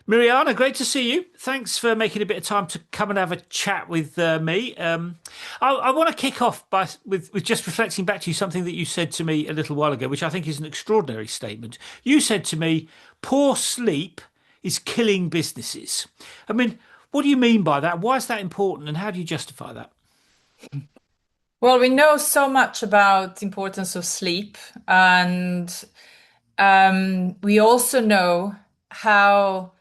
Mirjana, great to see you. Thanks for making a bit of time to come and have a chat with me. I want to kick off with just reflecting back to you something that you said to me a little while ago, which I think is an extraordinary statement. You said to me, "Poor sleep is killing businesses." I mean, what do you mean by that? Why is that important, and how do you justify that? Well, we know so much about the importance of sleep, and we also know how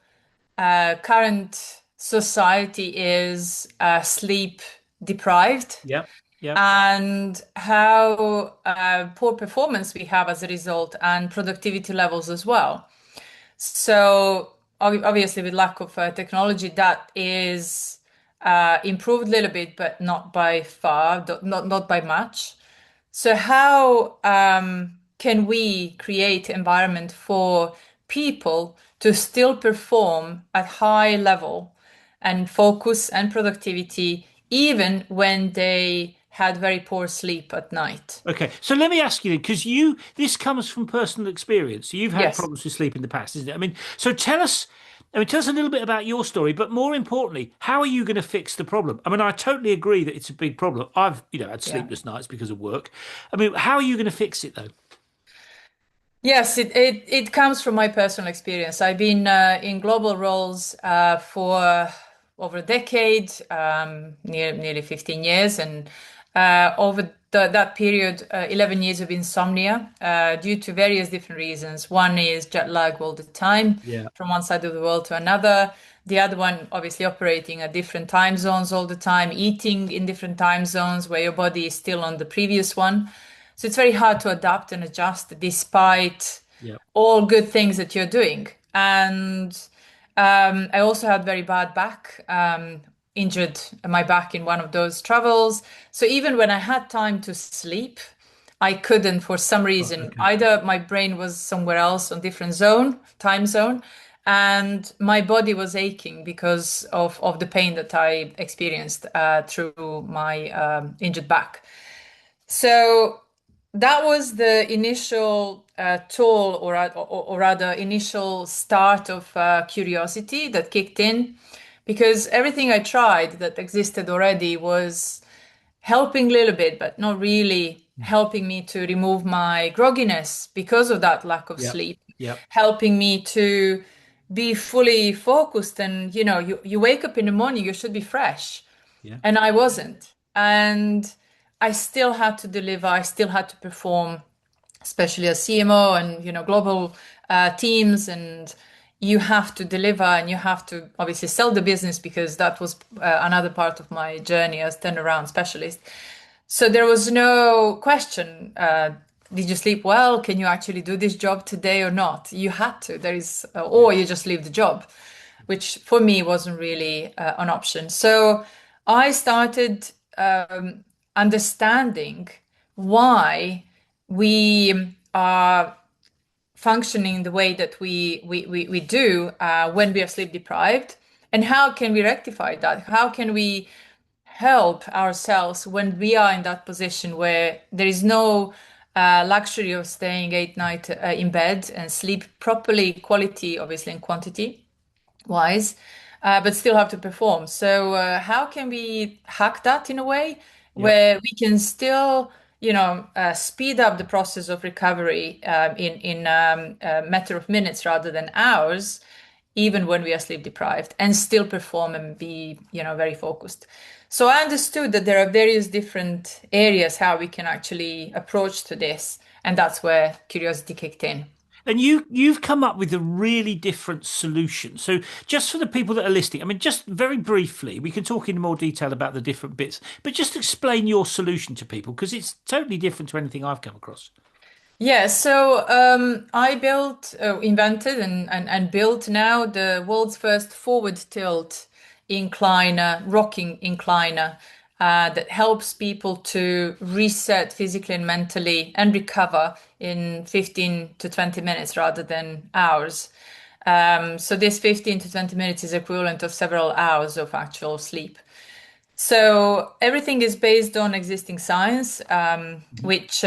current society is sleep deprived Yeah, yeah. and how poor performance we have as a result and productivity levels as well. So obviously, with lack of technology, that is improved a little bit, but not by far, not by much. So how can we create environment for people to still perform at high level and focus and productivity even when they had very poor sleep at night? Okay, so let me ask you then, because this comes from personal experience. So you've had Yes. problems with sleep in the past, isn't it? I mean, so tell us a little bit about your story, but more importantly, how are you going to fix the problem? I mean, I totally agree that it's a big problem. I've, had Yeah. sleepless nights because of work. I mean, how are you going to fix it though? Yes, it comes from my personal experience. I've been in global roles for over a decade, nearly 15 years, and over that period, 11 years of insomnia due to various different reasons. One is jet lag all the time Yeah. from one side of the world to another. The other one, obviously, operating at different time zones all the time, eating in different time zones where your body is still on the previous one. So it's very hard to adapt and adjust despite Yeah. all good things that you're doing. And I also had very bad back, injured my back in one of those travels. So even when I had time to sleep, I couldn't for some Right, reason. okay. Either my brain was somewhere else on different time zone, and my body was aching because of the pain that I experienced through my injured back. So that was the initial toll, or rather, initial start of curiosity that kicked in, because everything I tried that existed already was helping a little bit, but not really helping me to remove my grogginess because of that lack of Yeah. sleep, Yeah. helping me to be fully focused. And you wake up in the morning, you should be fresh, Yeah. and I wasn't. And I still had to deliver, I still had to perform, especially as CMO and global teams. And you have to deliver, and you have to obviously sell the business, because that was another part of my journey as turnaround specialist. So there was no question. Did you sleep well? Can you actually do this job today or not? You had to. There is, Yeah. or you just leave the job, which for me wasn't really an option. So I started understanding why we are functioning the way that we do when we are sleep deprived, and how can we rectify that? How can we help ourselves when we are in that position where there is no luxury of staying 8 nights in bed and sleep properly, quality, obviously, and quantity wise, but still have to perform. So, how can we hack that in a way Yeah. where we can still, speed up the process of recovery in a matter of minutes rather than hours, even when we are sleep deprived, and still perform and be, very focused. So I understood that there are various different areas how we can actually approach to this, and that's where curiosity kicked in. And you've come up with a really different solution. So just for the people that are listening, I mean, just very briefly, we can talk in more detail about the different bits, but just explain your solution to people because it's totally different to anything I've come across. Yeah, so I invented, and built now the world's first forward tilt incliner, rocking incliner, that helps people to reset physically and mentally and recover in 15 to 20 minutes rather than hours. So this 15 to 20 minutes is equivalent of several hours of actual sleep. So everything is based on existing science, Mhm. which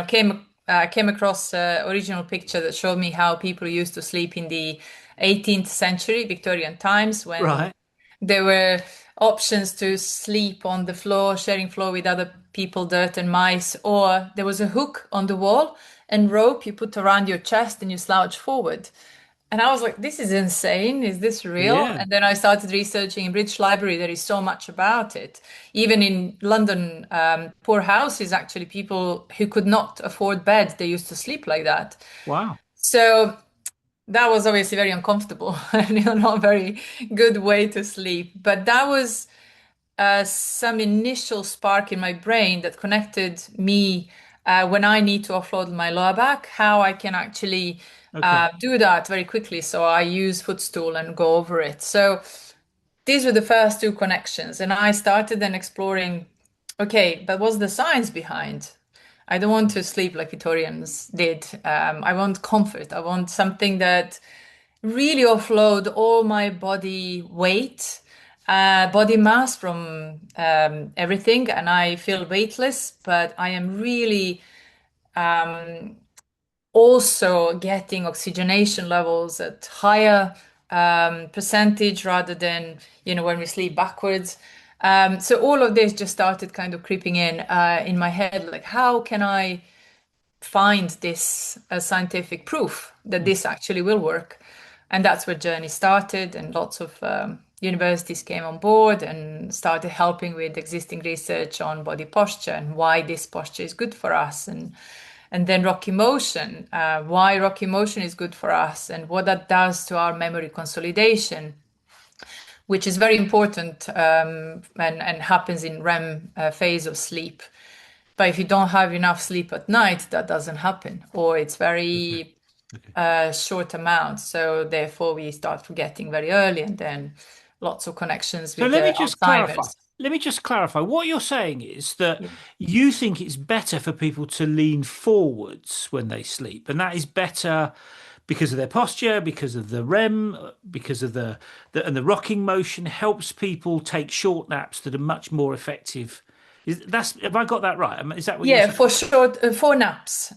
came. I came across an original picture that showed me how people used to sleep in the 18th century, Victorian times, when Right. there were options to sleep on the floor, sharing floor with other people, dirt and mice, or there was a hook on the wall and rope you put around your chest and you slouch forward. And I was like, this is insane. Is this real? Yeah. And then I started researching in British Library. There is so much about it. Even in London, poor houses, actually, people who could not afford bed, they used to sleep like that. Wow. So that was obviously very uncomfortable and not a very good way to sleep. But that was some initial spark in my brain that connected me when I need to offload my lower back, how I can actually Okay. do that very quickly. So I use footstool and go over it. So these were the first two connections. And I started then exploring, okay, but what's the science behind? I don't want to sleep like Victorians did. I want comfort. I want something that really offload all my body weight, body mass from everything, and I feel weightless, but I am really also getting oxygenation levels at higher percentage rather than, when we sleep backwards. So all of this just started kind of creeping in my head, like how can I find this scientific proof that Mm. this actually will work. And that's where Journey started, and lots of universities came on board and started helping with existing research on body posture and why this posture is good for us. And then Rocky Motion, why Rocky Motion is good for us and what that does to our memory consolidation, which is very important and happens in REM phase of sleep. But if you don't have enough sleep at night, that doesn't happen, or it's Okay. very Okay. short amount. So therefore, we start forgetting very early, and then lots of connections So with let me the just clarify. Alzheimer's. Let me just clarify. What you're saying is that Yeah. you think it's better for people to lean forwards when they sleep, and that is better because of their posture, because of the REM, because of the rocking motion helps people take short naps that are much more effective. Have I got that right? Is that what you're Yeah, saying? for short, for naps.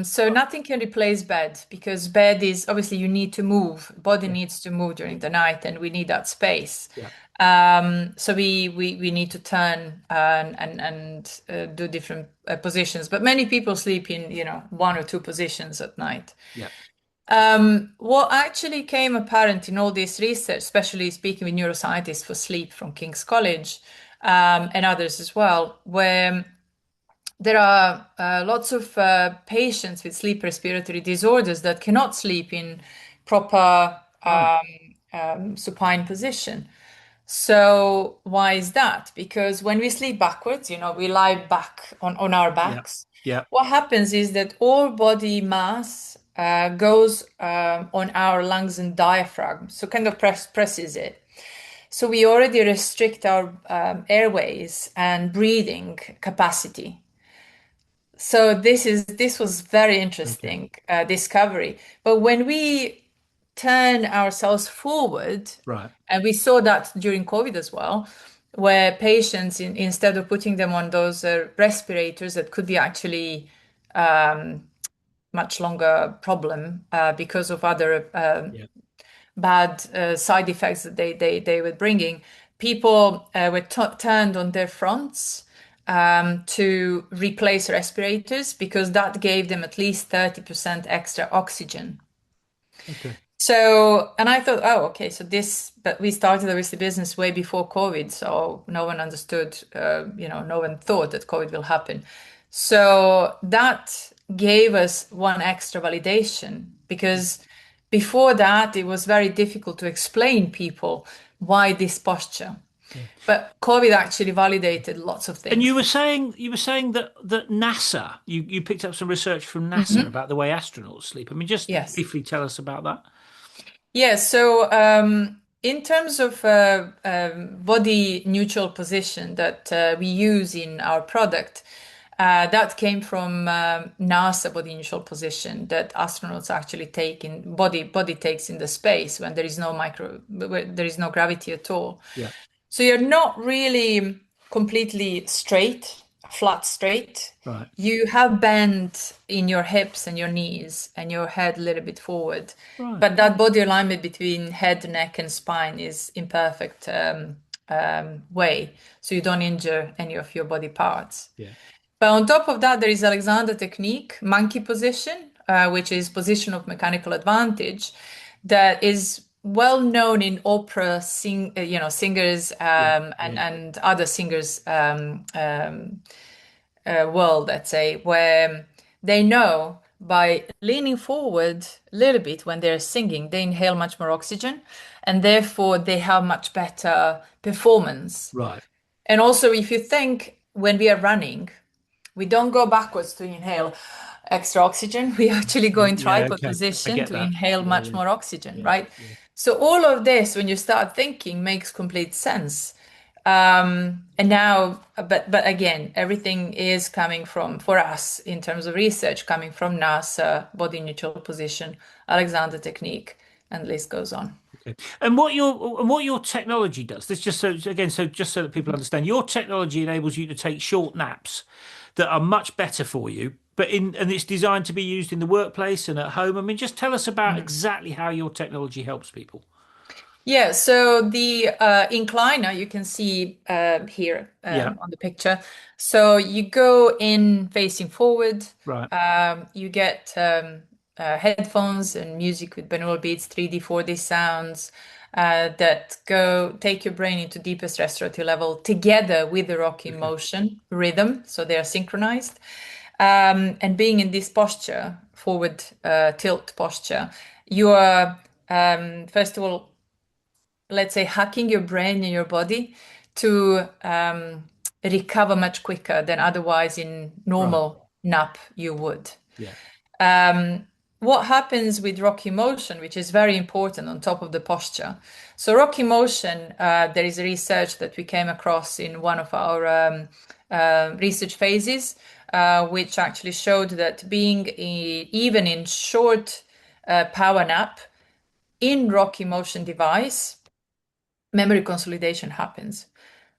So nothing can replace bed because bed is obviously you need to move. Body Yeah. needs to move during the night, and we need that space. Yeah. So we need to turn and do different positions. But many people sleep in one or two positions at night. Yeah. What actually came apparent in all this research, especially speaking with neuroscientists for sleep from King's College and others as well, where there are lots of patients with sleep respiratory disorders that cannot sleep in proper Right. supine position. So why is that? Because when we sleep backwards, we lie back on our Yeah. backs. Yeah. What happens is that all body mass goes on our lungs and diaphragm, so kind of presses it. So we already restrict our airways and breathing capacity. So this was very Okay. interesting discovery. But when we turn ourselves forward, Right. and we saw that during COVID as well, where patients instead of putting them on those respirators that could be actually much longer problem because of other Yeah. bad side effects that they were bringing. People were turned on their fronts to replace respirators because that gave them at least 30% extra oxygen. Okay. So, and I thought, oh, okay, so but we started obviously business way before COVID, so no one understood, no one thought that COVID will happen. So that gave us one extra validation because before that, it was very difficult to explain people why this posture. Yeah. But COVID actually validated lots of And things. you were saying that NASA, you picked up some research from NASA Mhm. about the way astronauts sleep. I mean, just Yes. briefly tell us about that. Yes, so in terms of body neutral position that we use in our product, that came from NASA body neutral position that astronauts actually take in body takes in the space when there is no where there is no gravity at all. Yeah. So you're not really completely straight flat straight. Right. You have bend in your hips and your knees and your head a little bit forward, Right. but that body alignment between head, neck, and spine is in perfect way, so you don't injure any of your body parts. Yeah. But on top of that, there is Alexander technique, monkey position, which is position of mechanical advantage, that is well known in opera singers Yeah. and Yeah. other singers world, let's say, where they know by leaning forward a little bit when they're singing, they inhale much more oxygen, and therefore they have much better performance. Right. And also, if you think when we are running, we don't go backwards to inhale extra oxygen. We actually go in Yeah. tripod Okay. I position get to that. inhale Yeah. much Yeah. more oxygen, Yeah. right? Yeah. So all of this, when you start thinking, makes complete sense. And now, but again, everything is coming from, for us in terms of research, coming from NASA, body neutral position, Alexander technique, and the list goes on. Okay. And what your technology does, this just so again, so just so that people understand, your technology enables you to take short naps that are much better for you, but in and it's designed to be used in the workplace and at home. I mean, just tell us about exactly how your technology helps people. Yeah, so the incliner you can see here Yeah. on the picture. So you go in facing forward. Right. You get headphones and music with binaural beats, 3D, 4D sounds that go take your brain into deepest restorative level together with the rocking Okay. motion rhythm. So they are synchronized. And being in this posture, forward tilt posture, you are first of all, let's say, hacking your brain and your body to recover much quicker than otherwise in Right. normal nap you would. Yeah. What happens with rocky motion, which is very important on top of the posture. So rocky motion, there is research that we came across in one of our research phases, which actually showed that even in short power nap in rocky motion device, memory consolidation happens,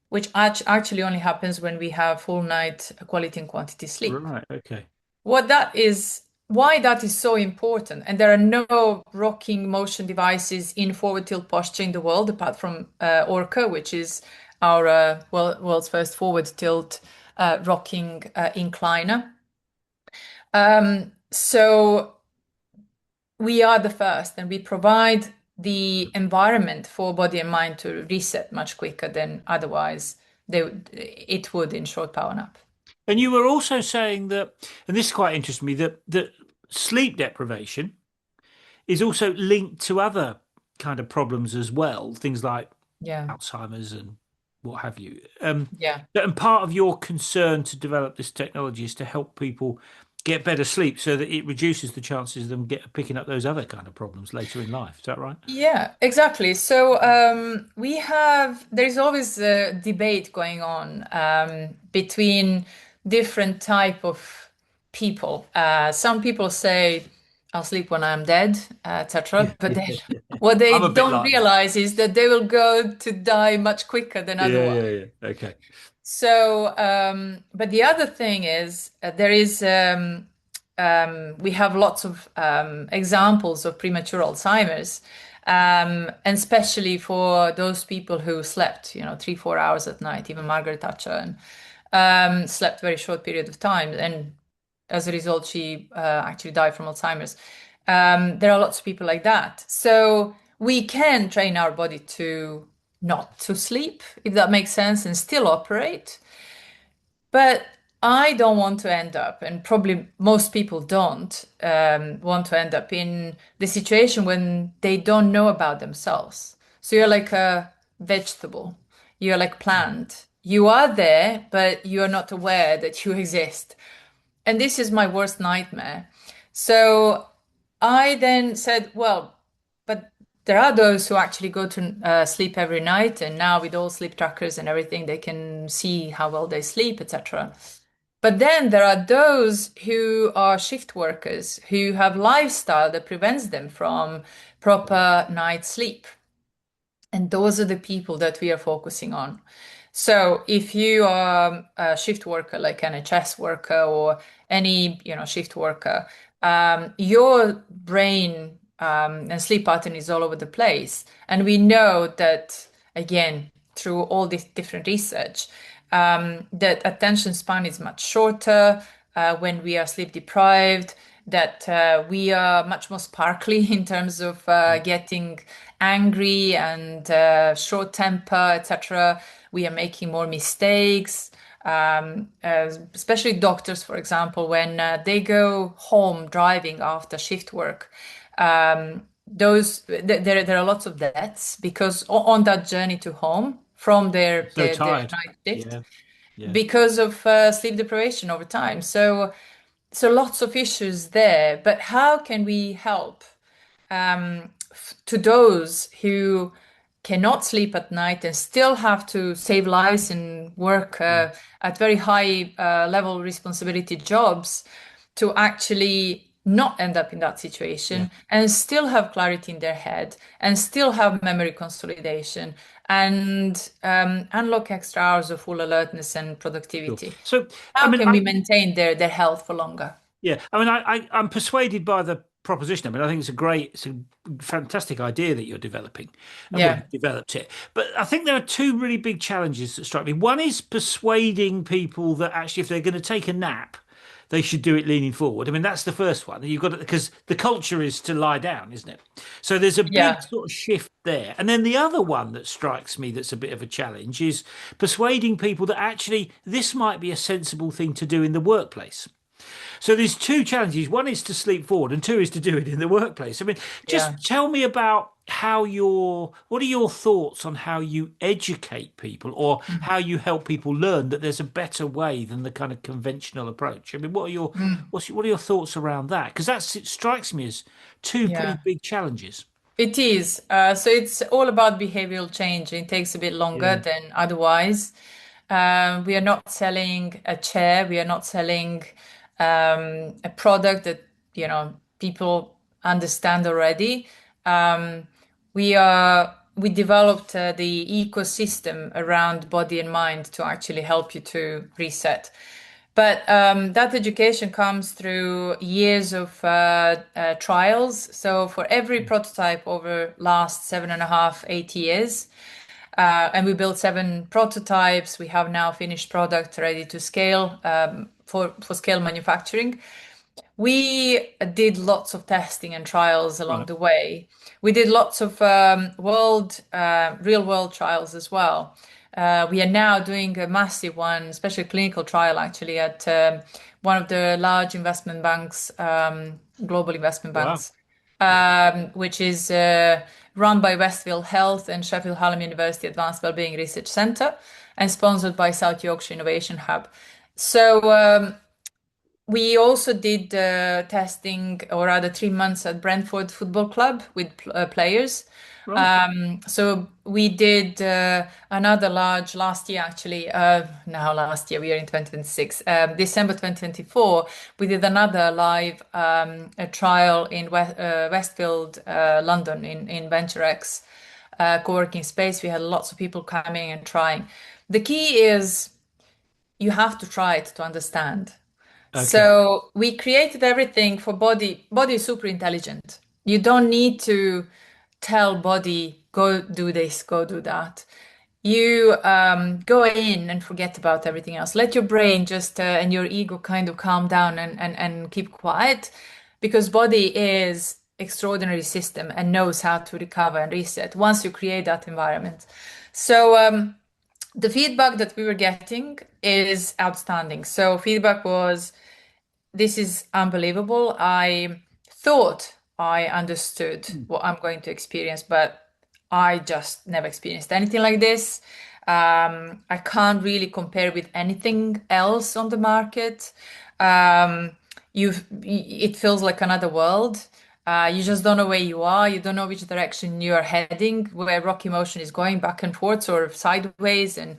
which actually only happens when we have full night quality and quantity sleep. Right. Okay. What that is, why that is so important, and there are no rocking motion devices in forward tilt posture in the world apart from Orca, which is our world's first forward tilt rocking incliner. So we are the first, and we provide the environment for body and mind to reset much quicker than otherwise it would in short power nap. And you were also saying that, and this quite interested me, that sleep deprivation is also linked to other kind of problems as well, things like Yeah, Alzheimer's and what have you. yeah. And part of your concern to develop this technology is to help people get better sleep so that it reduces the chances of them picking up those other kind of problems later in life. Is that right? Yeah, exactly. So there's always a debate going on between different type of people. Some people say, I'll sleep when I'm dead, Yeah, etc. But yeah, then yeah. what they I'm a bit don't like that. realize is that they will go to die much quicker than Yeah, otherwise. yeah, yeah. Okay. So, but the other thing is, we have lots of examples of premature Alzheimer's, and especially for those people who slept, 3, 4 hours at night. Even Margaret Thatcher and slept very short period of time, and as a result, she actually died from Alzheimer's. There are lots of people like that. So we can train our body to not to sleep, if that makes sense, and still operate. But I don't want to end up, and probably most people don't want to end up in the situation when they don't know about themselves. So you're like a vegetable, you're like plant. You are there, but you are not aware that you exist. And this is my worst nightmare. So I then said, well, but there are those who actually go to sleep every night, and now with all sleep trackers and everything, they can see how well they sleep, etc. But then there are those who are shift workers who have lifestyle that prevents them from proper night sleep. And those are the people that we are focusing on. So if you are a shift worker, like NHS worker or any, shift worker, your brain and sleep pattern is all over the place. And we know that, again, through all this different research, that attention span is much shorter when we are sleep deprived, that we are much more sparkly in terms of getting angry and short temper, etc. We are making more mistakes. Especially doctors, for example, when they go home driving after shift work, there are lots of deaths because on that journey to home from So their tired. night shift Yeah, yeah, because of sleep deprivation over time. So lots of issues there. But how can we help to those who cannot sleep at night and still have to save lives and work yeah, at very high level responsibility jobs to actually not end up in that yeah. situation and still have clarity in their head and still have memory consolidation and unlock extra hours of full alertness and Sure. productivity. So, I How mean, can we maintain their health for longer? yeah, I mean, I'm persuaded by the proposition. I mean, I think it's a fantastic idea that you're developing, and well, Yeah, you've developed it. But I think there are two really big challenges that strike me. One is persuading people that actually, if they're going to take a nap, they should do it leaning forward. I mean, that's the first one. You've got to, because the culture is to lie down, isn't it? So there's a big yeah. sort of shift there. And then the other one that strikes me that's a bit of a challenge is persuading people that actually this might be a sensible thing to do in the workplace. So there's two challenges. One is to sleep forward, and two is to do it in the workplace. I mean, Yeah. just tell me about what are your thoughts on how you educate people or how you help people learn that there's a better way than the kind of conventional approach? I mean, Mm. what are your thoughts around that? Because it strikes me as two pretty Yeah. big challenges. It is. So it's all about behavioral change. It takes a bit longer Yeah, than otherwise. We are not selling a chair. We are not selling a product that, people understand already. We developed the ecosystem around body and mind to actually help you to reset. But that education comes through years of trials. So for every prototype over last 7.5, 8 years, and we built 7 prototypes. We have now finished product ready to scale for scale manufacturing. We did lots of testing and trials along right. the way. We did lots of real world trials as well. We are now doing a massive one, especially a clinical trial actually at one of the large investment banks, global investment Wow. banks, which is run by Westfield Health and Sheffield Hallam University Advanced Wellbeing Research Centre and sponsored by South Yorkshire Innovation Hub. So we also did testing, or rather 3 months at Brentford Football Club with players. Right. So we did another large last year, actually. Now, last year, we are in 2026. December 2024, we did another live a trial in Westfield, London, in VentureX co-working space. We had lots of people coming and trying. The key is you have to try it to understand. Okay. So we created everything for body. Body is super intelligent. You don't need to tell body, go do this, go do that. You go in and forget about everything else. Let your brain just and your ego kind of calm down and keep quiet because body is extraordinary system and knows how to recover and reset once you create that environment. So the feedback that we were getting is outstanding. So feedback was, this is unbelievable. I thought I understood Hmm. what I'm going to experience, but I just never experienced anything like this. I can't really compare with anything else on the market. Um, it feels like another world. You just don't know where you are. You don't know which direction you are heading, where rocky motion is going back and forth or sideways, and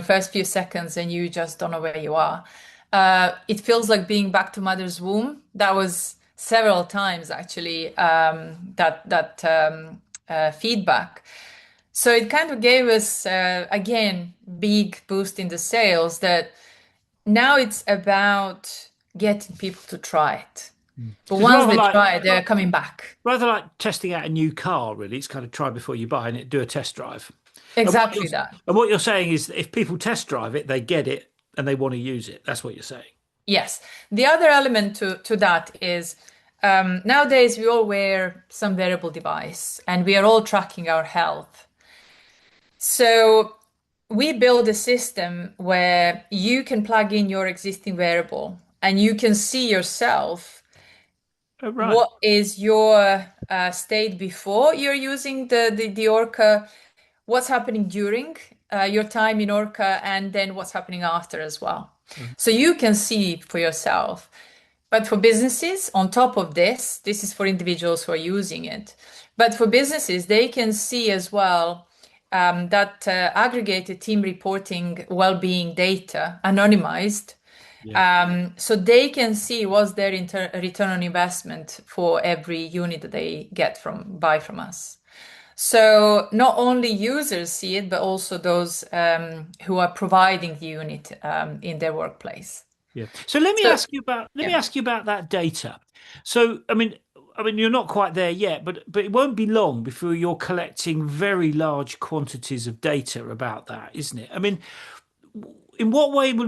first few seconds, and you just don't know where you are. It feels like being back to mother's womb. That was several times actually that feedback. So it kind of gave us, again, big boost in the sales that now it's about getting people to try it. But So it's once they try it, they're coming back. rather like testing out a new car, really. It's kind of try before you buy and it do a test drive. And what you're Exactly that. and what you're saying is that if people test drive it, they get it and they want to use it. That's what you're saying. Yes. The other element to that is nowadays we all wear some wearable device and we are all tracking our health. So we build a system where you can plug in your existing wearable and you can see yourself Oh, right. what is your state before you're using the Orca, what's happening during your time in Orca, and then what's happening after as well. Right. So you can see for yourself. But for businesses, on top of this, this is for individuals who are using it. But for businesses, they can see as well that aggregated team reporting well-being data, anonymized, Yeah. so they can see what's their return on investment for every unit that they get from buy from us. So not only users see it, but also those who are providing the unit in their workplace. Yeah. So let me So ask you about yeah, that data. So I mean you're not quite there yet, but it won't be long before you're collecting very large quantities of data about that, isn't it? I mean, in what way do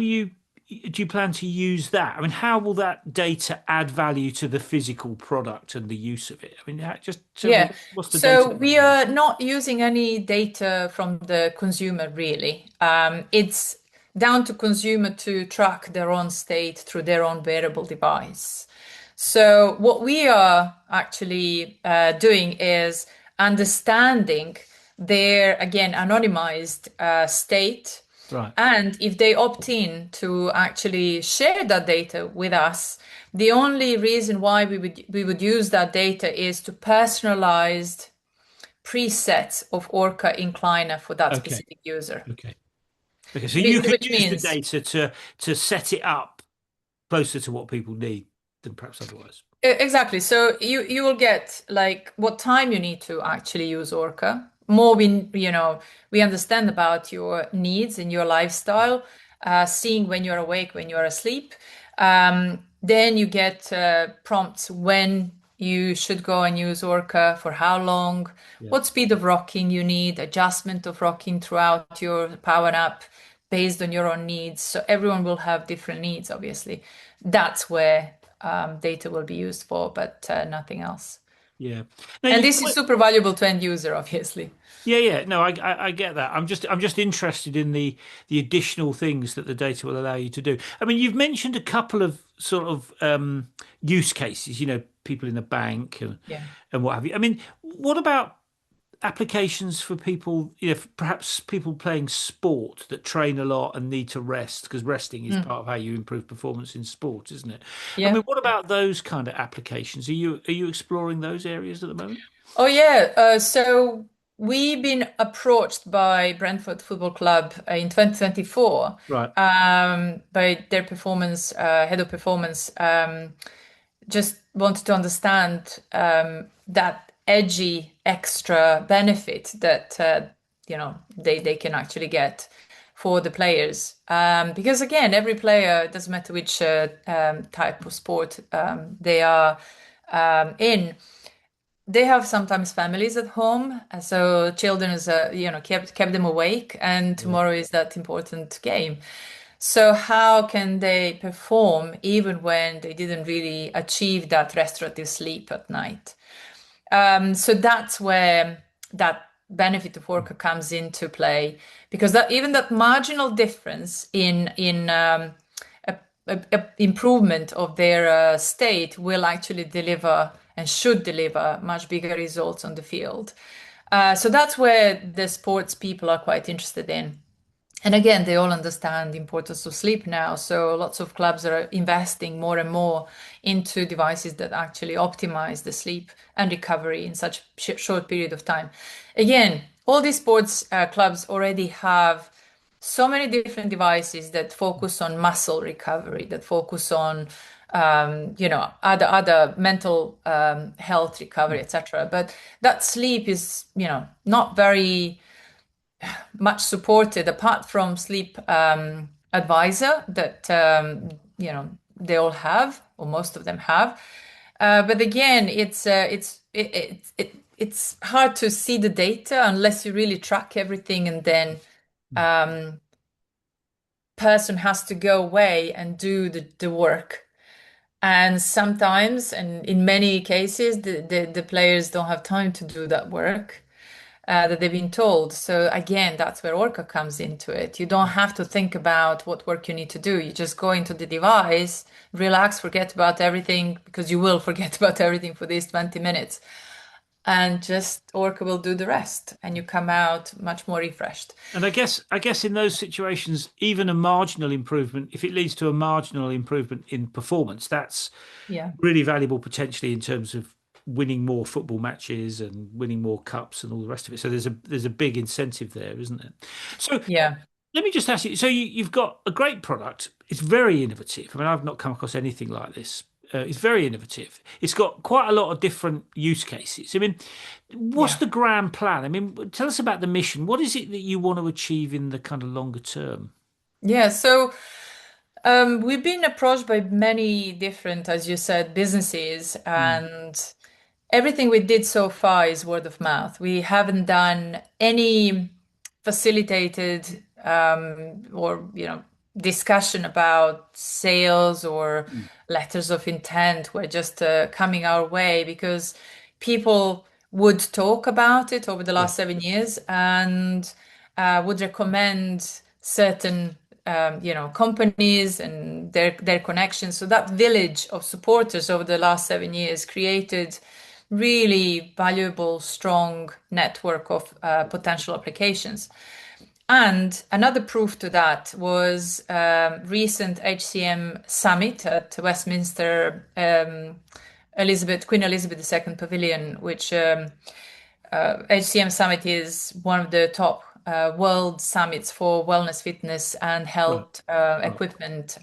you plan to use that? I mean, how will that data add value to the physical product and the use of it? I mean, just tell me yeah. what's the data So going to we do? are not using any data from the consumer really. It's down to consumer to track their own state through their own wearable device. So what we are actually doing is understanding their, again, anonymized state. Right. And if they opt in to actually share that data with us, the only reason why we would use that data is to personalized presets of Orca incliner for that Okay. specific user. Okay. Okay. So you can Which use the means data to set it up closer to what people need than perhaps otherwise. exactly. So you will get like what time you need to actually use Orca. More we understand about your needs and your lifestyle, seeing when you're awake, when you're asleep. Then you get prompts when you should go and use Orca, for how long, Yeah. what speed of rocking you need, adjustment of rocking throughout your power nap based on your own needs. So everyone will have different needs, obviously. That's where data will be used for, but nothing else. Yeah. Now And you this is super valuable to end user, obviously. Yeah, yeah. No, I get that. I'm just interested in the additional things that the data will allow you to do. I mean, you've mentioned a couple of sort of use cases, people in a bank Yeah. and what have you. I mean, what about applications for people, perhaps people playing sport that train a lot and need to rest, because resting is Mm. part of how you improve performance in sport, isn't it? I Yeah. mean, what about those kind of applications? Are you exploring those areas at the moment? Oh, yeah. So we've been approached by Brentford Football Club in 2024 Right. by their performance head of performance. Just wanted to understand that edgy extra benefit that they can actually get for the players. Because again, every player, it doesn't matter which type of sport they are in, they have sometimes families at home, so children is kept them awake, and Yeah. tomorrow is that important game. So how can they perform even when they didn't really achieve that restorative sleep at night? So that's where that benefit of worker comes into play, because that even that marginal difference in a improvement of their state will actually deliver and should deliver much bigger results on the field. So that's where the sports people are quite interested in. And again, they all understand the importance of sleep now. So lots of clubs are investing more and more into devices that actually optimize the sleep and recovery in such short period of time. Again, all these sports clubs already have so many different devices that focus on muscle recovery, that focus on other mental health recovery, etc. But that sleep is not very much supported apart from sleep advisor that they all have, or most of them have. But again, it's hard to see the data unless you really track everything, and then um, person has to go away and do the work. And sometimes, and in many cases, the players don't have time to do that work that they've been told. So again, that's where Orca comes into it. You don't have to think about what work you need to do. You just go into the device, relax, forget about everything, because you will forget about everything for these 20 minutes. And just Orca will do the rest, and you come out much more refreshed. And I guess in those situations, even a marginal improvement, if it leads to a marginal improvement in performance, that's Yeah. really valuable potentially in terms of winning more football matches and winning more cups and all the rest of it. So there's a big incentive there, isn't it? So Yeah. let me just ask you. So you've got a great product. It's very innovative. I mean, I've not come across anything like this. It's very innovative. It's got quite a lot of different use cases. I mean, what's Yeah. the grand plan? I mean, tell us about the mission. What is it that you want to achieve in the kind of longer term? Yeah. So we've been approached by many different, as you said, businesses, Mm, and everything we did so far is word of mouth. We haven't done any facilitated or discussion about sales or mm, letters of intent. We're just coming our way because people would talk about it over the yeah. last 7 years, and would recommend certain companies and their connections. So that village of supporters over the last 7 years created really valuable, strong network of potential applications. And another proof to that was recent HCM summit at Westminster Queen Elizabeth II Pavilion, which HCM Summit is one of the top world summits for wellness, fitness, and Right. health Right. equipment.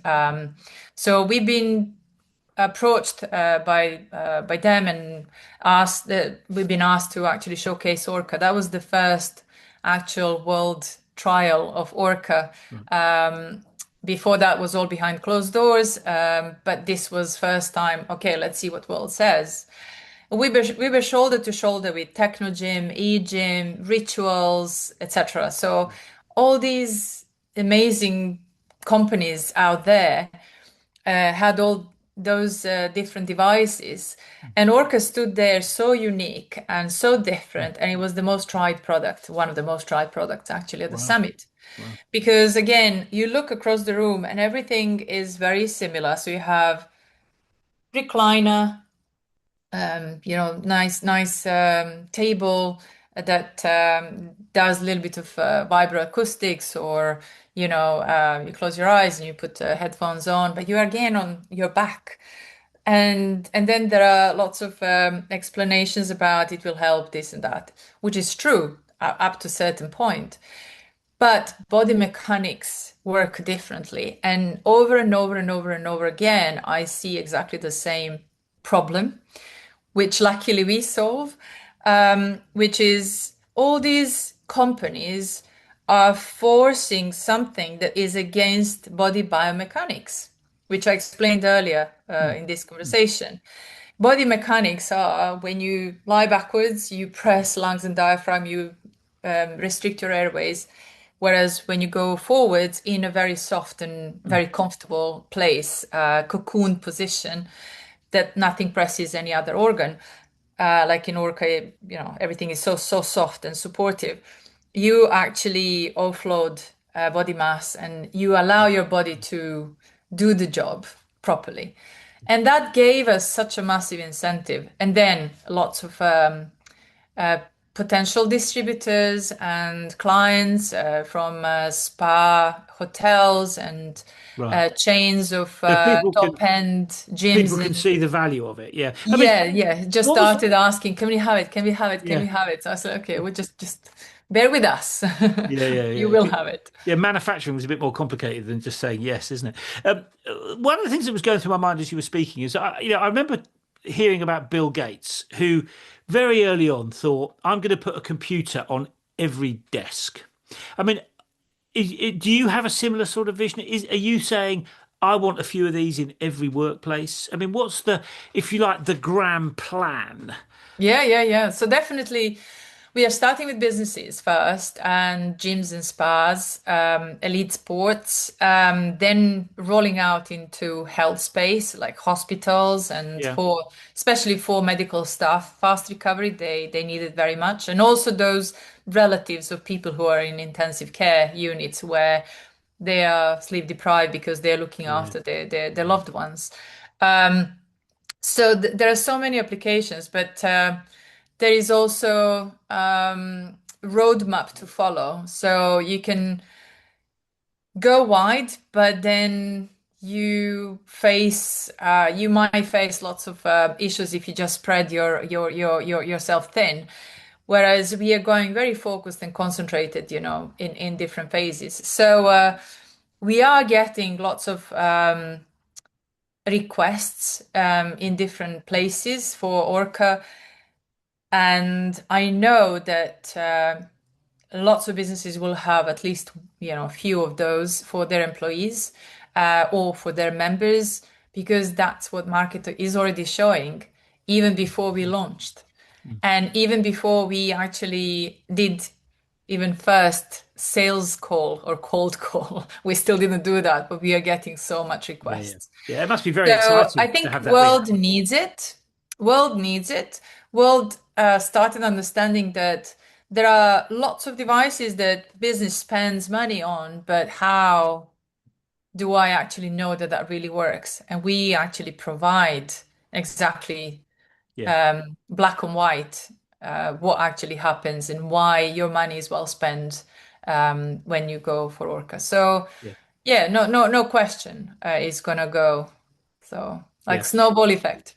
So we've been approached by them and asked that we've been asked to actually showcase Orca. That was the first actual world trial of Orca. Right. Before that was all behind closed doors, but this was first time. Okay, let's see what world says. We were shoulder to shoulder with Technogym, eGym, Rituals, etc. So all these amazing companies out there had all those different devices, and Orca stood there so unique and so Mm. different, and it was the most tried product, one of the most tried products actually at the Wow. summit. Wow. Because again, you look across the room and everything is very similar. So you have recliner, nice table that does a little bit of vibroacoustics, or you close your eyes and you put headphones on, but you are again on your back. And then there are lots of explanations about it will help this and that, which is true up to a certain point. But body mechanics work differently. And over and over and over and over again, I see exactly the same problem, which luckily we solve, which is all these companies are forcing something that is against body biomechanics, which I explained earlier Mm. in this Mm. conversation. Body mechanics are when you lie backwards, you press lungs and diaphragm, you restrict your airways. Whereas when you go forwards in a very soft and Mm. very comfortable place, cocoon position, that nothing presses any other organ, like in Orca, everything is so soft and supportive. You actually offload body mass and you allow your body to do the job properly. And that gave us such a massive incentive. And then lots of uh, potential distributors and clients from spa hotels and Right. chains of So top-end people gyms can and see the value of it. Yeah. I mean, yeah, just what was started asking, can we have it? Can we have it? Can we yeah. have it? So I said, okay, we'll just bear with us. Yeah, yeah, You yeah. will have it. Yeah, manufacturing was a bit more complicated than just saying yes, isn't it? One of the things that was going through my mind as you were speaking is, I remember hearing about Bill Gates, who very early on thought, I'm going to put a computer on every desk. I mean, do you have a similar sort of vision? Are you saying I want a few of these in every workplace? I mean, what's the, if you like, the grand plan? Yeah, yeah, yeah. So definitely, we are starting with businesses first, and gyms and spas, elite sports, then rolling out into health space like hospitals and Yeah, for especially for medical staff, fast recovery, they need it very much, and also those relatives of people who are in intensive care units where they are sleep deprived because they're looking yeah, after their loved ones. Um, so there are so many applications, but there is also roadmap to follow. So you can go wide, but then you might face lots of issues if you just spread your yourself thin. Whereas we are going very focused and concentrated, in different phases. So we are getting lots of requests in different places for Orca. And I know that lots of businesses will have at least, a few of those for their employees or for their members, because that's what market is already showing even before we launched. mm, And even before we actually did even first sales call or cold call, we still didn't do that, but we are getting so much yeah, yeah, requests. yeah. It must be very So I exciting to think have that reach. world needs it. World needs it. World started understanding that there are lots of devices that business spends money on, but how do I actually know that that really works? And we actually provide exactly Yeah, black and white what actually happens and why your money is well spent when you go for Orca. So yeah, yeah, no question. It's gonna go. So like yeah. snowball effect.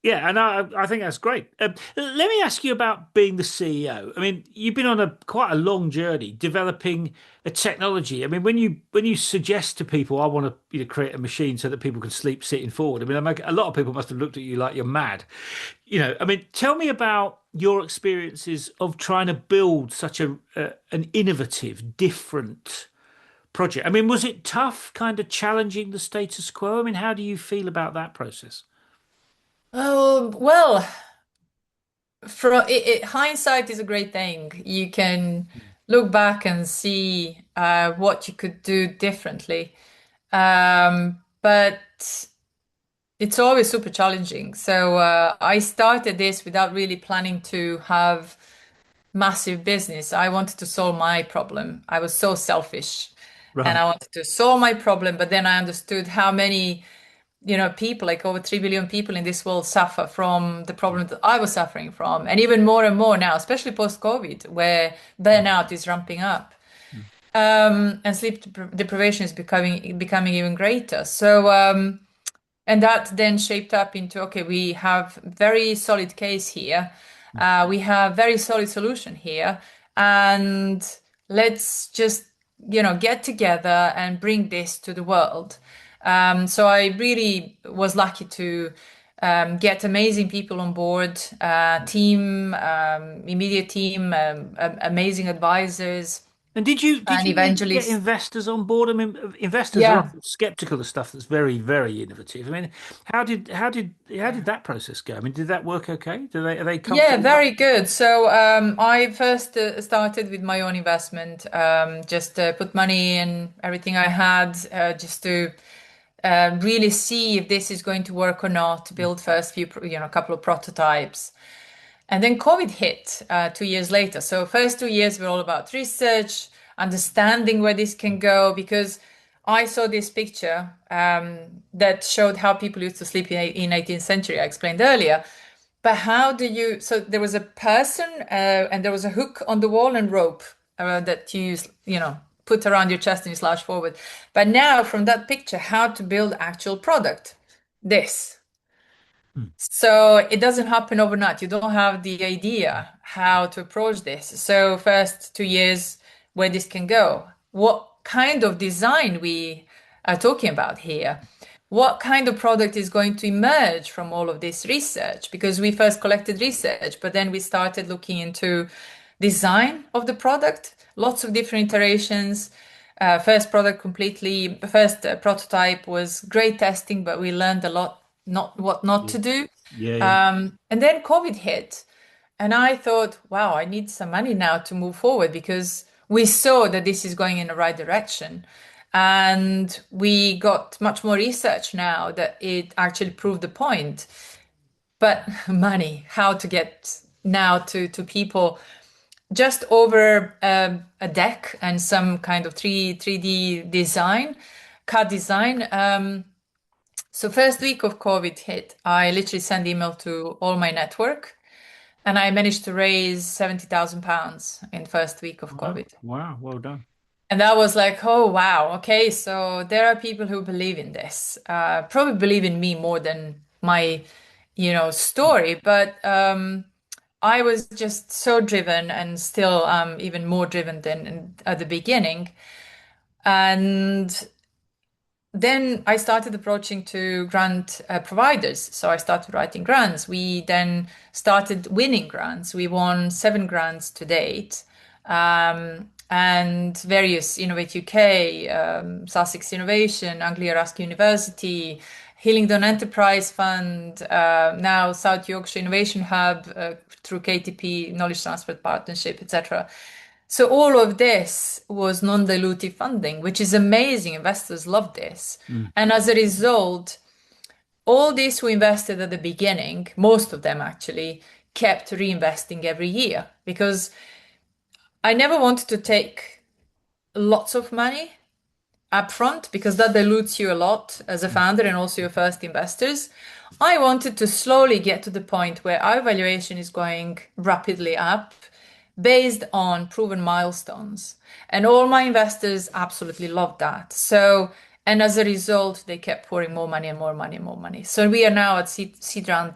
Yeah, and I think that's great. Let me ask you about being the CEO. I mean, you've been on a quite a long journey developing a technology. I mean, when you suggest to people, I want to create a machine so that people can sleep sitting forward. I mean, a lot of people must have looked at you like you're mad. I mean, tell me about your experiences of trying to build such an innovative, different project. I mean, was it tough, kind of challenging the status quo? I mean, how do you feel about that process? Oh, well, hindsight is a great thing. You can look back and see what you could do differently. But it's always super challenging. So I started this without really planning to have massive business. I wanted to solve my problem. I was so selfish and Right. I wanted to solve my problem, but then I understood how many, people, like over 3 billion people in this world suffer from the problem that I was suffering from. And even more and more now, especially post-COVID, where Mm, burnout is ramping up. mm, And sleep deprivation is becoming even greater. So and that then shaped up into, okay, we have very solid case here. mm. We have very solid solution here. And let's just, get together and bring this to the world. So I really was lucky to get amazing people on board, team, immediate team, amazing advisors And did and you need to get evangelists. investors on board? I mean, investors are Yeah. often skeptical of stuff that's very, very innovative. I mean, how did that process go? I mean, did that work okay? Are they Yeah, comfortable? very good. So I first started with my own investment, just put money in everything I had, just to really see if this is going to work or not. Build first a couple of prototypes, and then COVID hit 2 years later. So first 2 years were all about research, understanding where this can go, because I saw this picture that showed how people used to sleep in 18th century. I explained earlier. But how do you? So there was a person, and there was a hook on the wall and rope that put around your chest and you slouch forward. But now, from that picture, how to build actual product? This. Mm, So it doesn't happen overnight. You don't have the idea how to approach this. So first 2 years, where this can go. What kind of design we are talking about here? What kind of product is going to emerge from all of this research? Because we first collected research, but then we started looking into design of the product, lots of different iterations. First product completely, first prototype was great testing, but we learned a lot, not what not Yeah. to do. Yeah. Yeah. And then COVID hit, and I thought, wow, I need some money now to move forward because we saw that this is going in the right direction. And we got much more research now that it actually proved the point. But money, how to get now to people just over a deck and some kind of 3D design, CAD design. So first week of COVID hit, I literally sent email to all my network and I managed to raise £70,000 in first week of Wow. COVID. Wow. Well done. And that was like, oh, wow. Okay. So there are people who believe in this, probably believe in me more than my, story. But I was just so driven and still even more driven than at the beginning. And then I started approaching to grant providers. So I started writing grants. We then started winning grants. We won 7 grants to date, and various Innovate UK, Sussex Innovation, Anglia Ruskin University, Hillingdon Enterprise Fund, now South Yorkshire Innovation Hub through KTP, Knowledge Transfer Partnership, etc. So all of this was non-dilutive funding, which is amazing. Investors love this. Mm. And as a result, all these who invested at the beginning, most of them actually, kept reinvesting every year because I never wanted to take lots of money upfront because that dilutes you a lot as a Mm. founder and also your first investors. I wanted to slowly get to the point where our valuation is going rapidly up based on proven milestones. And all my investors absolutely loved that. So, and as a result, they kept pouring more money and more money and more money. So we are now at seed round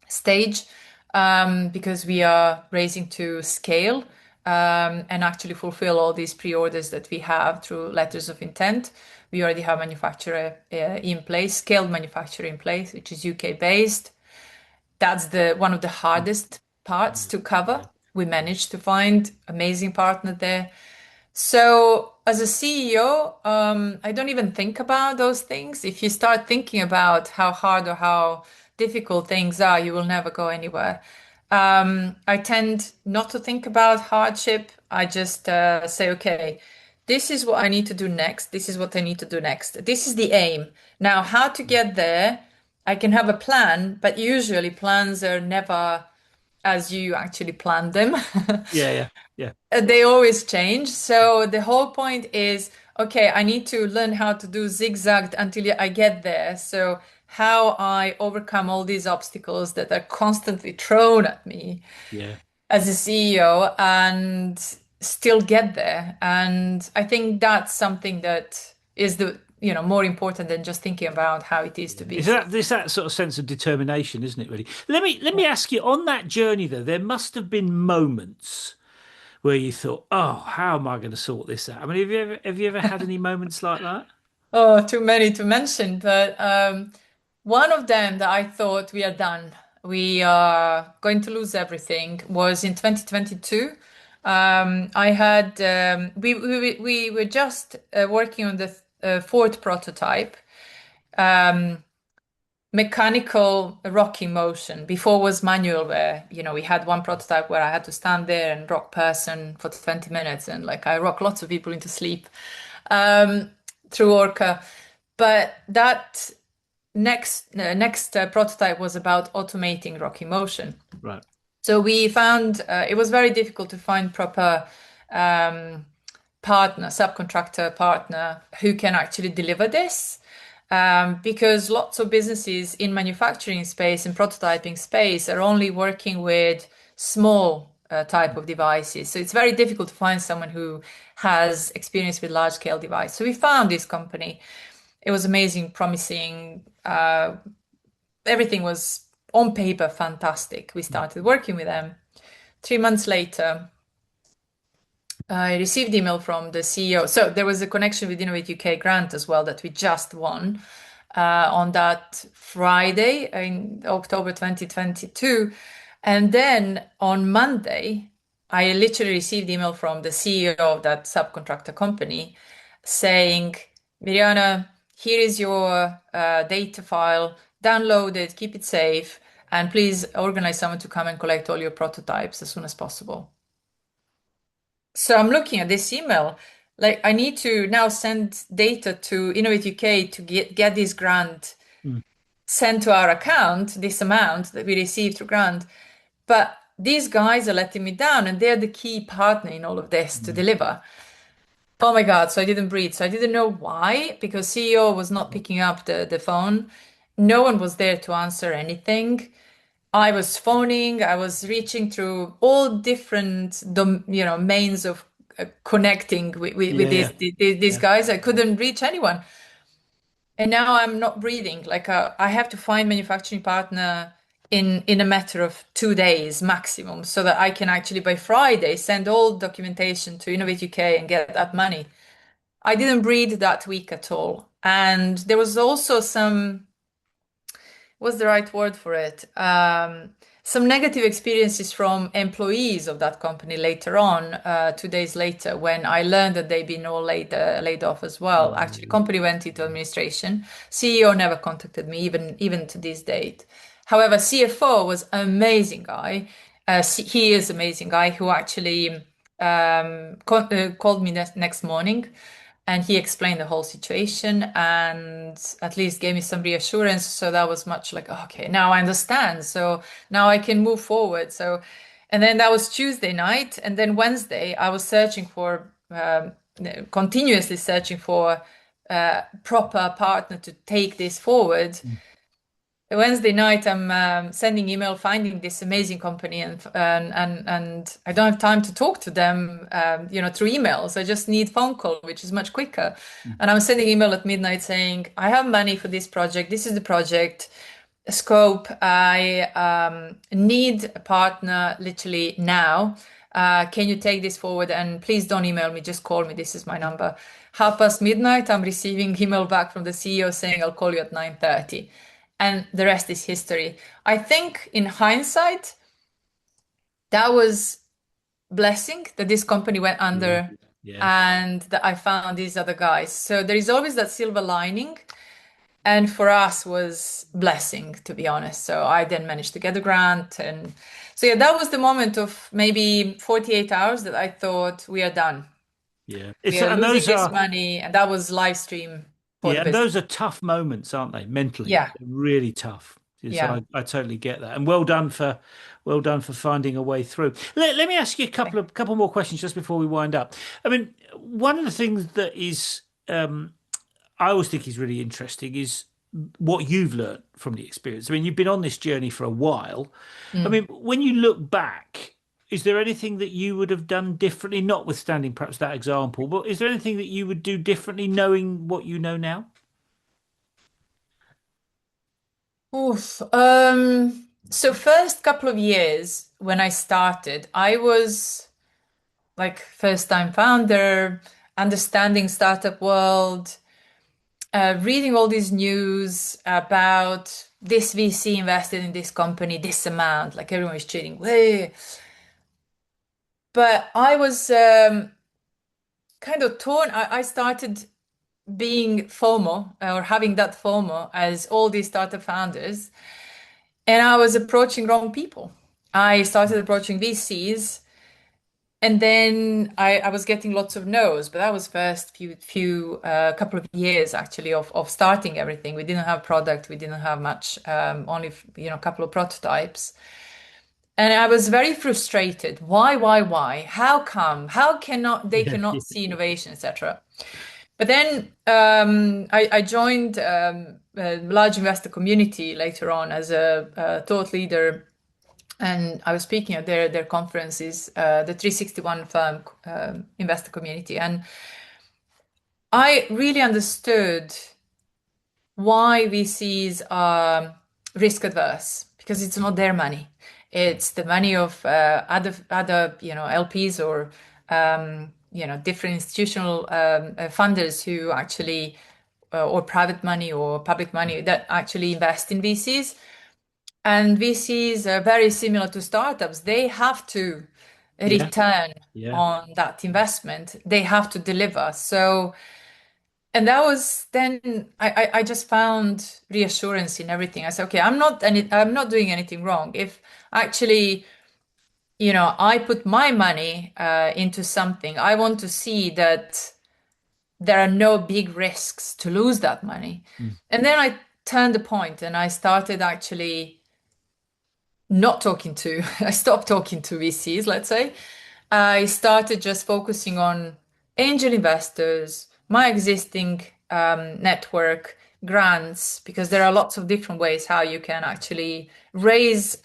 stage because we are raising to scale and actually fulfill all these pre-orders that we have through letters of intent. We already have manufacturer in place, scaled manufacturer in place, which is UK based. That's the one of the hardest parts to cover. Yeah. We managed to find amazing partner there. So as a CEO, I don't even think about those things. If you start thinking about how hard or how difficult things are, you will never go anywhere. I tend not to think about hardship. I just say, okay, this is what I need to do next. This is what I need to do next. This is the aim. Now, how to get there, I can have a plan, but usually plans are never as you actually plan them. Yeah. Yeah. Yeah. They always change. So the whole point is, okay, I need to learn how to do zigzagged until I get there. So how I overcome all these obstacles that are constantly thrown at me Yeah. as a CEO and still get there. And I think that's something that is more important than just thinking about how it is to Yeah. be It's CEO. that sort of sense of determination, isn't it? Really. Let me ask you on that journey though. There must have been moments where you thought, "Oh, how am I going to sort this out?" I mean, have you ever had any moments like that? Oh, too many to mention, but one of them that I thought we are done, we are going to lose everything was in 2022. I had we were just working on the fourth prototype, mechanical rocking motion. Before was manual, where we had one prototype where I had to stand there and rock person for 20 minutes, and like I rock lots of people into sleep um, through Orca. But that next prototype was about automating rocking motion. Right. So we found it was very difficult to find proper um, partner, subcontractor partner who can actually deliver this. Because lots of businesses in manufacturing space and prototyping space are only working with small type of devices. So it's very difficult to find someone who has experience with large scale device. So we found this company. It was amazing, promising. Everything was on paper fantastic. We started working with them. 3 months later, I received email from the CEO. So there was a connection with Innovate UK grant as well that we just won on that Friday in October 2022. And then on Monday, I literally received email from the CEO of that subcontractor company saying, Mirjana, here is your data file, download it, keep it safe, and please organize someone to come and collect all your prototypes as soon as possible. So I'm looking at this email, like I need to now send data to Innovate UK to get this grant Mm. sent to our account, this amount that we received through grant. But these guys are letting me down, and they're the key partner in all of this to Mm. deliver. Oh my God. So I didn't breathe. So I didn't know why, because CEO was not picking up the phone. No one was there to answer anything. I was phoning, I was reaching through all different, mains of connecting with Yeah, yeah, these yeah. guys. I couldn't reach anyone. And now I'm not breathing. Like I have to find manufacturing partner in a matter of 2 days maximum, so that I can actually by Friday send all documentation to Innovate UK and get that money. I didn't breathe that week at all. And there was also what's the right word for it? Some negative experiences from employees of that company later on, 2 days later, when I learned that they'd been all laid off as well. Actually, Mm. company went into administration. CEO never contacted me, even to this date. However, CFO was an amazing guy. He is an amazing guy who actually called me next morning, and he explained the whole situation and at least gave me some reassurance. So that was much like, okay, now I understand. So now I can move forward. So, and then that was Tuesday night. And then Wednesday, I was searching for, continuously searching for a proper partner to take this forward. Mm. Wednesday night, I'm sending email, finding this amazing company, and I don't have time to talk to them, through emails. I just need phone call, which is much quicker. Mm. And I'm sending email at midnight saying, I have money for this project. This is the project scope. I need a partner literally now. Can you take this forward? And please don't email me, just call me. This is my number. midnight, I'm receiving email back from the CEO saying, I'll call you at 9:30. And the rest is history. I think in hindsight, that was blessing that this company went Yeah, under yeah, and that I found these other guys. So there is always that silver lining. And for us was blessing, to be honest. So I then managed to get a grant. And so yeah, that was the moment of maybe 48 hours that I thought we are done. yeah. We It's are and losing those this are money. And that was live stream for the Yeah, and business. those are tough moments, aren't they? Mentally, Yeah. they're really tough. So Yeah. I totally get that, and well done for finding a way through. Let me ask you a couple more questions just before we wind up. I mean, one of the things that is I always think is really interesting is what you've learned from the experience. I mean, you've been on this journey for a while. I Mm. mean, when you look back, is there anything that you would have done differently, notwithstanding perhaps that example, but is there anything that you would do differently knowing what you know now? Oof. So first couple of years when I started, I was like first time founder, understanding startup world, reading all these news about this VC invested in this company, this amount, like everyone is cheating. Way. But I was kind of torn. I started being FOMO or having that FOMO as all these startup founders. And I was approaching wrong people. I started approaching VCs, and then I was getting lots of no's. But that was first few couple of years actually of starting everything. We didn't have product, we didn't have much, only a couple of prototypes. And I was very frustrated. Why? How come? How cannot they Yeah, cannot see innovation, etc. But then I joined a large investor community later on as a thought leader, and I was speaking at their conferences, the 361 firm investor community, and I really understood why VCs are risk adverse because it's not their money; it's the money of other LPs or different institutional funders who actually or private money or public money that actually invest in VCs. And VCs are very similar to startups. They have to Yeah. return Yeah. on that investment, they have to deliver. So, and that was then I just found reassurance in everything. I said, okay, I'm not doing anything wrong. If actually, I put my money into something, I want to see that there are no big risks to lose that money. Mm. And then I turned the point and I started actually not talking to, I stopped talking to VCs, let's say. I started just focusing on angel investors, my existing network, grants, because there are lots of different ways how you can actually raise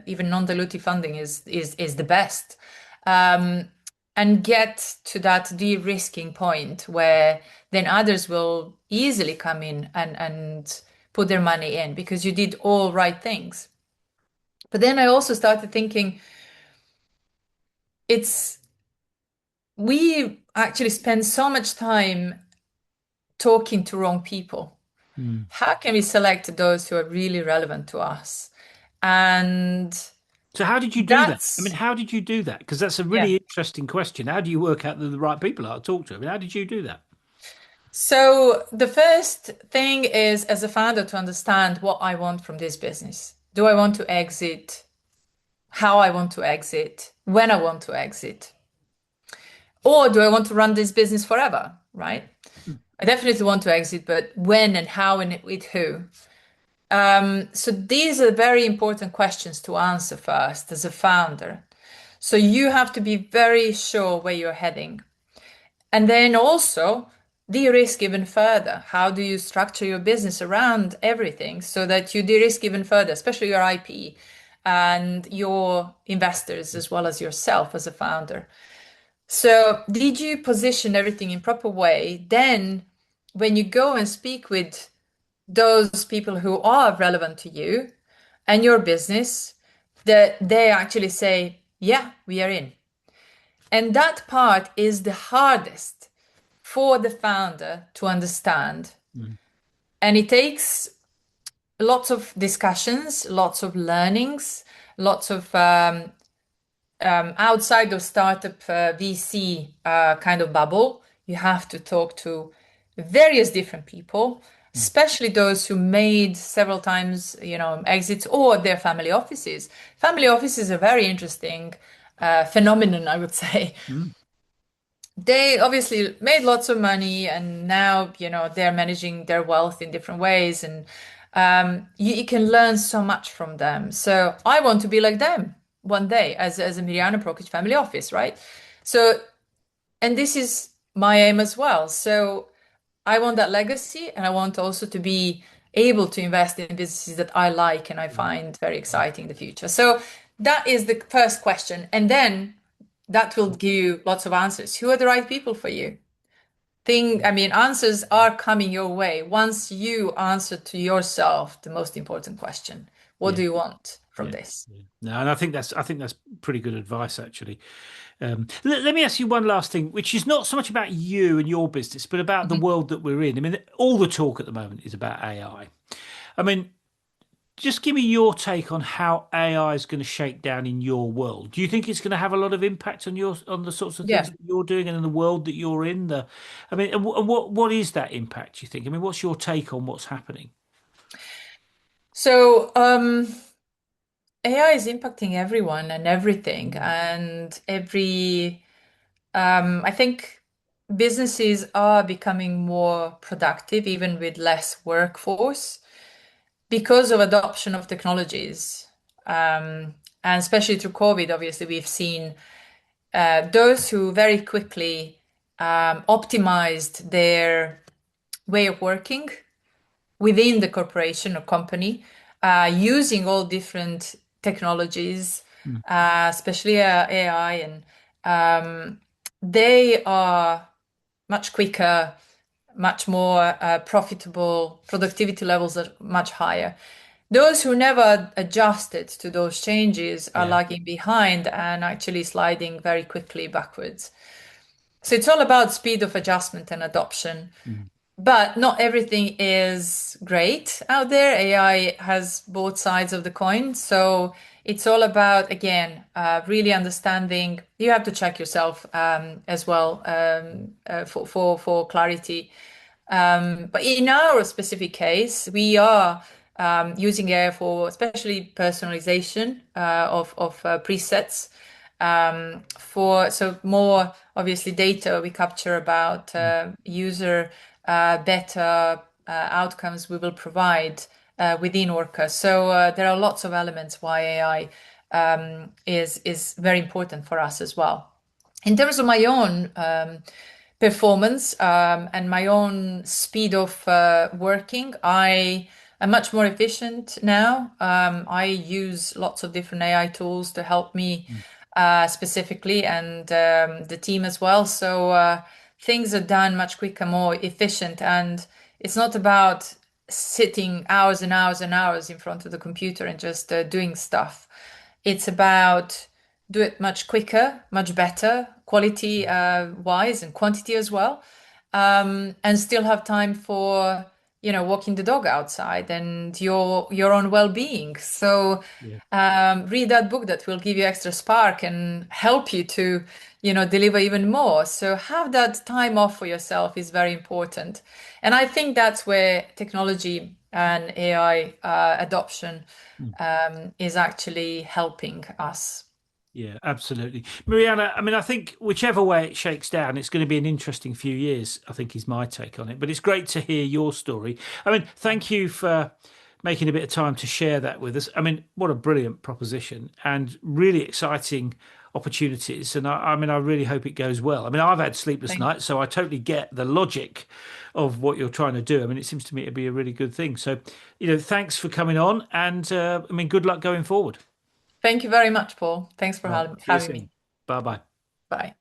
even non-dilutive funding is the best. Um, and get to that de-risking point where then others will easily come in and put their money in because you did all right things. But then I also started thinking it's we actually spend so much time talking to wrong people. Mm. How can we select those who are really relevant to us? And So how did you do that? I mean, that's, how did you do that? Because that's a yeah. really interesting question. How do you work out the right people are to talk to? I mean, how did you do that? So the first thing is as a founder to understand what I want from this business. Do I want to exit? How I want to exit? When I want to exit? Or do I want to run this business forever? Right? Mm. I definitely want to exit, but when and how and with who? So these are very important questions to answer first as a founder. So you have to be very sure where you're heading. And then also de-risk even further. How do you structure your business around everything so that you de-risk even further, especially your IP and your investors as well as yourself as a founder? So did you position everything in proper way? Then when you go and speak with those people who are relevant to you and your business, that they actually say, yeah, we are in. And that part is the hardest for the founder to understand. Mm. And it takes lots of discussions, lots of learnings, lots of outside of startup VC kind of bubble. You have to talk to various different people, Mm. especially those who made several times, exits or their family offices. Family offices are very interesting phenomenon, I would say. Mm. They obviously made lots of money and now, they're managing their wealth in different ways and you can learn so much from them. So I want to be like them one day as a Mirjana Prokic family office, right? So, and this is my aim as well. So I want that legacy and I want also to be able to invest in businesses that I like and I find very exciting in the future. So that is the first question. And then that will give you lots of answers. Who are the right people for you? Answers are coming your way once you answer to yourself the most important question. What Yeah. do you want from Yeah. this? Yeah. No, and I think that's pretty good advice actually. Let me ask you one last thing, which is not so much about you and your business, but about the Mhm. world that we're in. I mean, all the talk at the moment is about AI. I mean, just give me your take on how AI is going to shake down in your world. Do you think it's going to have a lot of impact on the sorts of things Yeah. that you're doing and in the world that you're in? I mean, what is that impact? Do you think? I mean, what's your take on what's happening? So, AI is impacting everyone and everything, and I think businesses are becoming more productive, even with less workforce, because of adoption of technologies. And especially through COVID, obviously, we've seen those who very quickly optimized their way of working within the corporation or company, using all different technologies, Mm. especially AI, and they are much quicker, much more profitable, productivity levels are much higher. Those who never adjusted to those changes are Yeah. lagging behind and actually sliding very quickly backwards. So it's all about speed of adjustment and adoption. Mm. But not everything is great out there. AI has both sides of the coin. So it's all about, again, really understanding. You have to check yourself as well for clarity. But in our specific case, we are using AI for especially personalization of presets for so more obviously data we capture about user better outcomes we will provide within Orca. So there are lots of elements why AI is very important for us as well. In terms of my own performance and my own speed of working, I am much more efficient now. I use lots of different AI tools to help me specifically and the team as well. So things are done much quicker, more efficient, and it's not about sitting hours and hours and hours in front of the computer and just doing stuff. It's about do it much quicker, much better, quality wise and quantity as well, and still have time for walking the dog outside and your own well-being. So Yeah. read that book that will give you extra spark and help you to deliver even more. So have that time off for yourself is very important, and I think that's where technology and AI adoption is actually helping us. Yeah, absolutely. Mirjana, I mean, I think whichever way it shakes down, it's going to be an interesting few years, I think is my take on it. But it's great to hear your story. I mean, thank you for making a bit of time to share that with us. I mean, what a brilliant proposition and really exciting opportunities. And I mean, I really hope it goes well. I mean, I've had sleepless Thank nights, so I totally get the logic of what you're trying to do. I mean, it seems to me to be a really good thing. So, thanks for coming on. And I mean, good luck going forward. Thank you very much, Paul. Thanks for All right. See you having me. soon. Bye bye. Bye.